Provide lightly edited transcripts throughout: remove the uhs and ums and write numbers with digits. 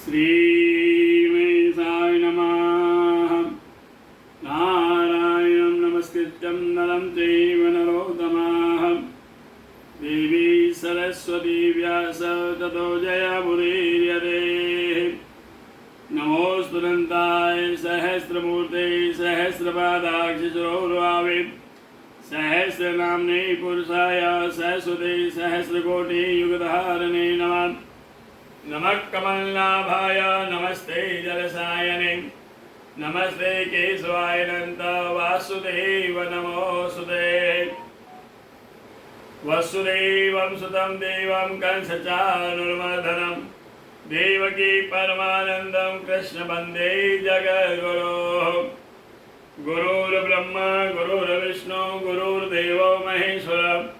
श्रीगणेशाय नमः। नारायणं नमस्कृत्यं नरं चैव नरोत्तमः देवी सरस्वती व्यासं ततो जयमुदीरयेत्। नमोस्तुन्ताय सहस्रमूर्ते सहस्रपादाक्षिशिरोरुहावे सहस्रनाम्ने पुरुषाय सहस्रते सहस्रकोटियुगधारणे नमः। नमः कमलनाभाय नमस्ते जलसायने नमस्ते केशवाय अनंत वासुदेव नमोस्तुते। वसुदेवं सुतं देवं कंसचाणूरमर्दनं देवकी परमानंदं कृष्ण वंदे जगद्गुरोः। गुरुर्ब्रह्मा गुरुर्विष्णु गुरुर्देवो महेश्वर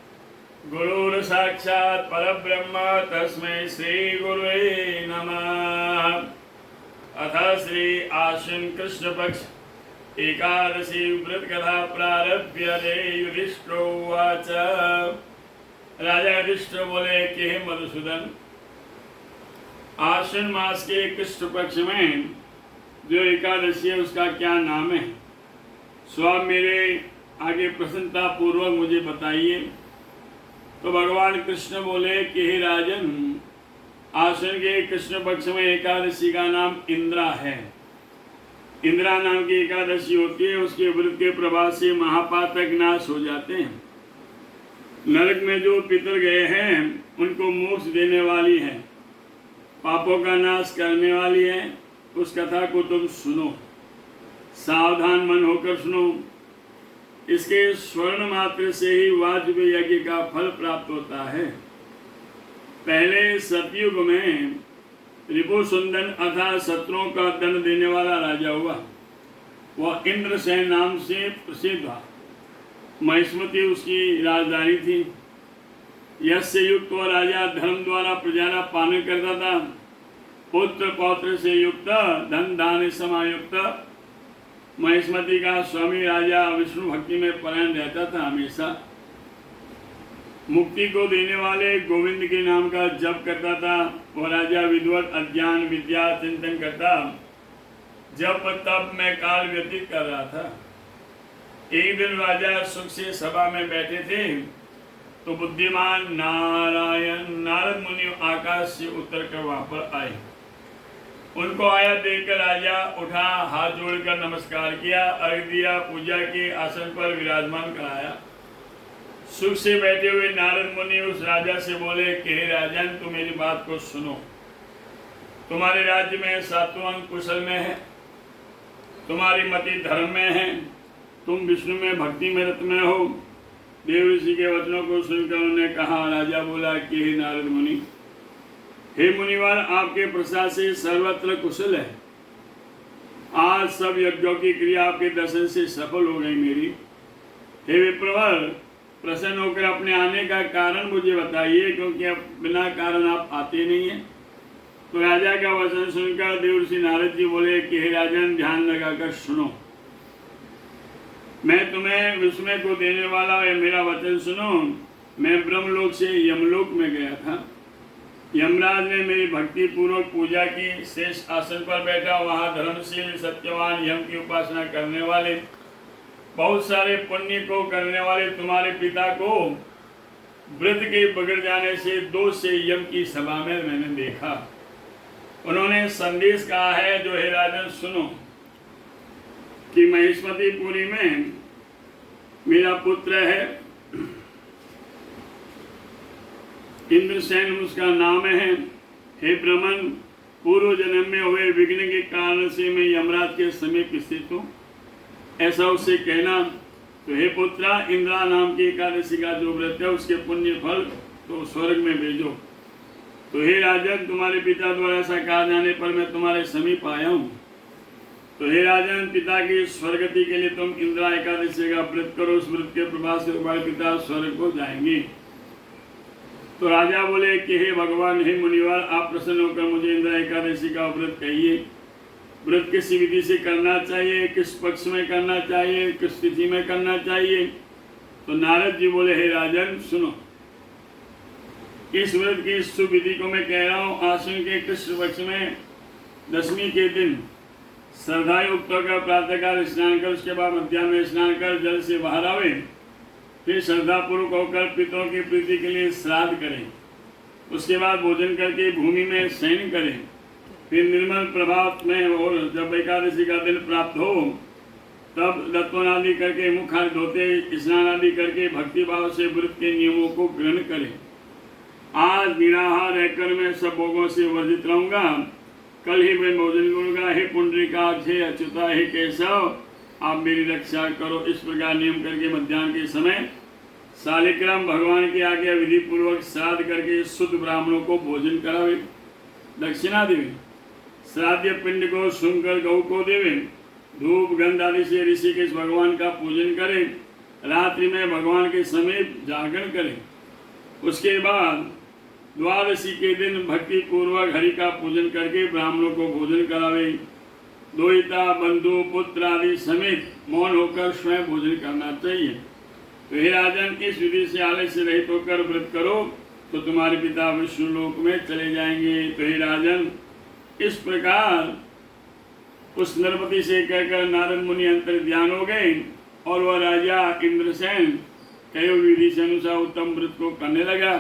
गुरुर्साक्षात् परब्रह्म तस्मै श्री गुरुवे नमः। अथ श्री आश्विन कृष्ण पक्ष एकादशी व्रत कथा प्रारभ्यते। युधिष्ठिरोवाच। राजा युधिष्ठिर बोले कि हे मधुसूदन, आश्विन मास के कृष्ण पक्ष में जो एकादशी है उसका क्या नाम है? सो आप मेरे आगे प्रसन्नता पूर्वक मुझे बताइए। तो भगवान कृष्ण बोले कि हे राजन, आश्विन के कृष्ण पक्ष में एकादशी का नाम इंद्रा है। इंद्रा नाम की एकादशी होती है। उसके व्रत के प्रभाव से महापातक नाश हो जाते हैं। नरक में जो पितर गए हैं उनको मोक्ष देने वाली है, पापों का नाश करने वाली है। उस कथा को तुम सुनो, सावधान मन होकर सुनो। इसके स्वर्ण मात्र से ही वाजपेयी यज्ञ का फल प्राप्त होता है। पहले सतयुग में रिपुसुंदन अथा शत्रुओं का दंड देने वाला राजा हुआ। वह इंद्रसेन नाम से प्रसिद्ध था। महिष्मती उसकी राजधानी थी। यश से युक्त वह राजा धर्म द्वारा प्रजा का पालन करता था। पुत्र पौत्र से युक्त, धन दान समायुक्त महिष्मती का स्वामी राजा विष्णु भक्ति में परायण रहता था। हमेशा मुक्ति को देने वाले गोविंद के नाम का जप करता था। वह राजा विद्वत अज्ञान विद्या चिंतन करता, जप तप में काल व्यतीत कर रहा था। एक दिन राजा सुख से सभा में बैठे थे तो बुद्धिमान नारद मुनि आकाश से उतर कर वहां पर आए। उनको आया देखकर राजा उठा, हाथ जोड़कर नमस्कार किया, अर्घ दिया, पूजा के आसन पर विराजमान कराया। सुख से बैठे हुए नारद मुनि उस राजा से बोले कि हे राजन, तुम मेरी बात को सुनो। तुम्हारे राज्य में सातों अंग कुशल में है, तुम्हारी मति धर्म में है, तुम विष्णु में भक्ति में रत में हो। देव ऋषि के वचनों को सुनकर उन्होंने कहा। राजा बोला कि हे नारद मुनि, हे मुनिवर, आपके प्रसाद से सर्वत्र कुशल है। आज सब यज्ञों की क्रिया आपके दर्शन से सफल हो गई मेरी। हे विप्रवर, प्रसन्न होकर अपने आने का कारण मुझे बताइए, क्योंकि अब बिना कारण आप आते नहीं हैं। तो राजा का वचन सुनकर देवर्षि नारद जी बोले कि हे राजन, ध्यान लगाकर सुनो। मैं तुम्हें विस्मय को देने वाला है, मेरा वचन सुनो। मैं ब्रह्मलोक से यमलोक में गया था। यमराज ने मेरी भक्ति पूर्वक पूजा की। शेष आसन पर बैठा, वहाँ धर्मशील सत्यवान यम की उपासना करने वाले, बहुत सारे पुण्य को करने वाले तुम्हारे पिता को व्रत के बिगड़ जाने से दोष से यम की सभा में मैंने देखा। उन्होंने संदेश कहा है, जो हे राजन सुनो, कि महिष्मतीपुरी में मेरा पुत्र है, इंद्रसेन उसका नाम है। हे ब्रह्मन, पूर्व जन्म में हुए विघ्न के कारण से मैं यमराज के समीप स्थित हूँ, ऐसा उससे कहना। तो हे पुत्रा, इंद्रा नाम की एकादशी का जो व्रत है उसके पुण्य फल तो स्वर्ग में भेजो। तो हे राजन, तुम्हारे पिता द्वारा ऐसा कहा जाने पर मैं तुम्हारे समीप आया हूँ। तो हे राजन, पिता की स्वर्गति के लिए तुम इंद्रा एकादशी का व्रत करो। उस व्रत के प्रभाव से तुम्हारे पिता स्वर्ग को जाएंगे। तो राजा बोले कि हे भगवान, हे मुनिवर, आप प्रसन्न होकर मुझे इंद्रा एकादशी का व्रत कहिए। व्रत किस विधि से करना चाहिए, किस पक्ष में करना चाहिए, किस तिथि में करना चाहिए? तो नारद जी बोले, हे राजन सुनो, इस व्रत की सुविधि को मैं कह रहा हूँ। आश्विन के कृष्ण पक्ष में दशमी के दिन श्रद्धायुक्त होकर प्रातःकाल स्नान कर, उसके बाद मध्याह्न में स्नान कर जल से बाहर आवे, फिर श्रद्धापूर्वक होकर पितरों की प्रीति के लिए श्राद्ध करें, उसके बाद भोजन करके भूमि में शयन करें, फिर निर्मल प्रभात में और जब एकादशी का दिन प्राप्त हो तब दत्तवन आदि करके मुख हाथ धोते, स्नान आदि करके भक्ति भाव से व्रत के नियमों को ग्रहण करें। आज निराहार रहकर मैं सब भोगों से वर्जित रहूंगा, कल ही मैं भोजन करूंगा। हे पुंडरीकाक्ष, हे अच्युता, हे केशव, आप मेरी रक्षा करो। इस प्रकार नियम करके मध्याह्न के समय शालिग्राम भगवान की आज्ञा विधि पूर्वक श्राद्ध करके शुद्ध ब्राह्मणों को भोजन करावे, दक्षिणा देवे, श्राद्ध पिंड को सुनकर गौ को देवे, धूप गंध आदि से ऋषिकेश भगवान का पूजन करें, रात्रि में भगवान के समीप जागरण करें। उसके बाद द्वादशी के दिन भक्ति पूर्वक हरि का पूजन करके ब्राह्मणों को भोजन करावे। दोहिता, बंधु, पुत्र आदि समेत मौन होकर स्वयं भोजन करना चाहिए। तो हे राजन, इस विधि से आलस्य रहित होकर व्रत करो तो तुम्हारे पिता विष्णु लोक में चले जाएंगे। तो हे राजन, इस प्रकार उस नरपति से कहकर नारद मुनि अंतर ध्यान हो गए और वह राजा इंद्रसेन कई विधि से अनुसार उत्तम व्रत को करने लगा।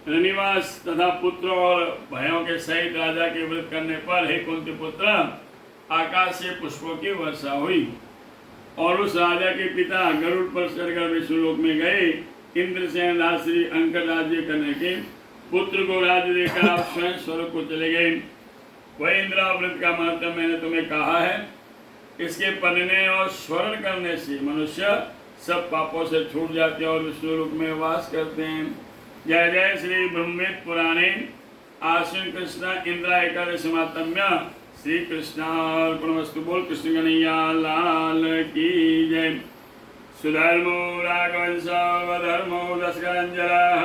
रनिवास तथा पुत्र और भाइयों के सहित राजा के व्रत करने पर हे कुंती पुत्र, आकाश से पुष्पों की वर्षा हुई और उस राजा के पिता गरुड़ पर चढ़कर विष्णुलोक में गए। इंद्रसेन राजश्री अंकर राज्य करने के पुत्र को राज्य देकर आप स्वयं स्वर्ग को चले गए। वह इंद्रा व्रत का महत्व मैंने तुम्हें कहा है। इसके पढ़ने और स्मरण करने से मनुष्य सब पापों से छूट जाते हैं और विष्णुलोक में वास करते हैं। जय जय श्री ब्रह्मवेद पुराणे आश्विन कृष्ण इंद्रा एकादशी महात्म्य श्री कृष्णार्पणमस्तु। बोल कृष्ण कन्हैया लाल की जय। सुधर्मो राघवंश धर्मो दशकरंजरः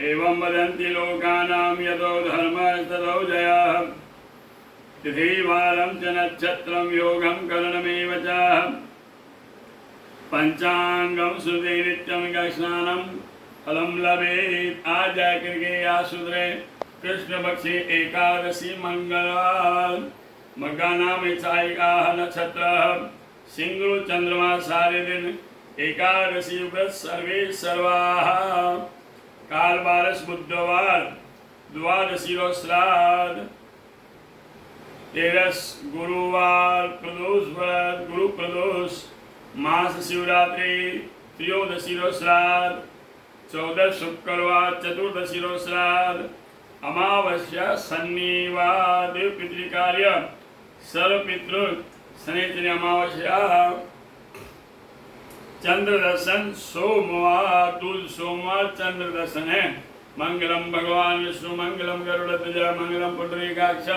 एवं वदन्ति लोकानां यतो धर्मः ततो जयः। तिथिवारं च नक्षत्रं योगं करणमेव च पंचांगं श्रुते नित्यं स्नानं फलं लभेत्। आज जाकर के आशुद्रे कृष्ण पक्षी एकादशी मंगलवार मग्गा नाम छायिका नक्षत्र सिंगु चंद्रमा सारे दिन एकादशी व्रत सर्वे सर्वाः। काल बारस बुधवार द्वादशी रो श्राद्ध, तेरस गुरुवार प्रदोष व्रत गुरु प्रदोष, मास शिवरात्रि त्रयोदशी रो श्राद्ध, 14 शुक्रवार चतुर्दशी रो श्राद्ध, अमावस्या शनिवार देव पितृकार्य सर्व पितृ शनिचरी अमावस्या, चंद्र दर्शन सोमवार दूल सोमवार चंद्र दर्शन है। मंगलम भगवान विष्णु मंगलम गरुड़ध्वज मंगलम पुंडरीकाक्ष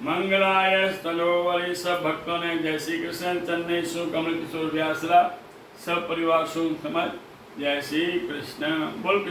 मंगलाय स्थलोवरी। सब भक्तों ने जय श्री कृष्ण चन्नई सु कमल किशोर व्यासरा सब परिवार सुख समझ जय श्री कृष्ण बोल।